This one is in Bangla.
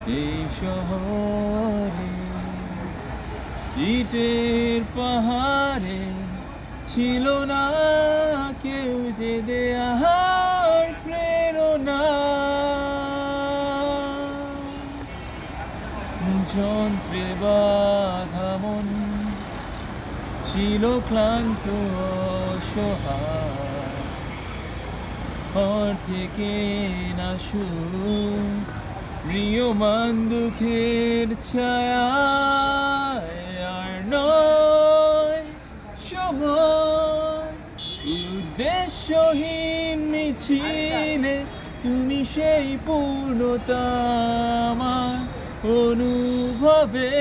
এই শহরে ইটের পাহাড়ে ছিল না কেউ যে দেয়ার প্রেরণা। যন্ত্রে বাঁধা মন ছিল ক্লান্ত অসহায়, থেকে না সুখ প্রিয়মান দুঃখের ছায়া। আর নয় সময় উদ্দেশ্যহীন মিছিলে, তুমি সেই পূর্ণতা আমার অনুভবে।